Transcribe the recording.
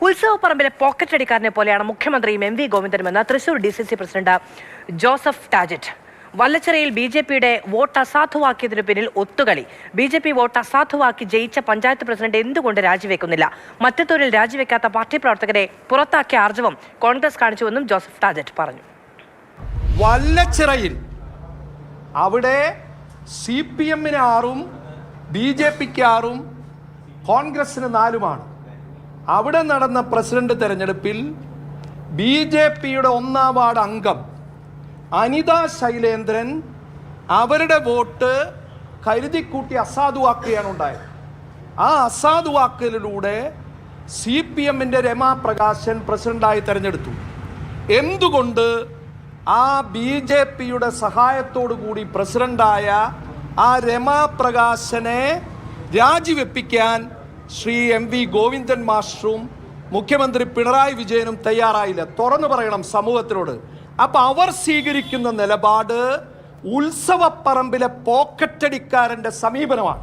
ഉത്സവപ്പറമ്പിലെ പോക്കറ്റടിക്കാരനെ പോലെയാണ് മുഖ്യമന്ത്രിയും എം വി ഗോവിന്ദനുമെന്ന് Thrissur DCC president Joseph Tajet. വല്ലച്ചിറയിൽ BJPയുടെ വോട്ട് അസാധുവാക്കിയതിനു പിന്നിൽ ഒത്തുകളി. BJP വോട്ട് അസാധുവാക്കി ജയിച്ച പഞ്ചായത്ത് പ്രസിഡന്റ് എന്തുകൊണ്ട് രാജിവെക്കുന്നില്ല? മറ്റത്തൂരിൽ രാജിവെക്കാത്ത പാർട്ടി പ്രവർത്തകരെ പുറത്താക്കിയ ആർജവം കോൺഗ്രസ് കാണിച്ചുവെന്നും ജോസഫ് ടാജറ്റ് പറഞ്ഞു. വല്ലച്ചിറയിൽ അവിടെ CPM-ന് 6-ഉം BJP-ക്ക് 6-ഉം കോൺഗ്രസിന് 4-ഉമാണ്. അവിടെ നടന്ന പ്രസിഡന്റ് തെരഞ്ഞെടുപ്പിൽ BJP-യുടെ 1-ാം വാർഡ് അംഗം അനിത ശൈലേന്ദ്രൻ അവരുടെ വോട്ട് കരുതിക്കൂട്ടി അസാധുവാക്കുകയാണ് ഉണ്ടായത്. ആ അസാധുവാക്കലിലൂടെ CPM-ന്റെ രമാ പ്രകാശൻ പ്രസിഡന്റായി തെരഞ്ഞെടുത്തു. എന്തുകൊണ്ട് ആ BJP-യുടെ സഹായത്തോടു കൂടി പ്രസിഡന്റായ ആ രമാ പ്രകാശനെ രാജിവെപ്പിക്കാൻ ശ്രീ MV ഗോവിന്ദൻ മാസ്റ്ററും മുഖ്യമന്ത്രി പിണറായി വിജയനും തയ്യാറായില്ല? തുറന്നു പറയണം സമൂഹത്തിനോട്. അപ്പൊ അവർ സ്വീകരിക്കുന്ന നിലപാട് ഉത്സവപ്പറമ്പിലെ പോക്കറ്റടിക്കാരന്റെ സമീപനമാണ്.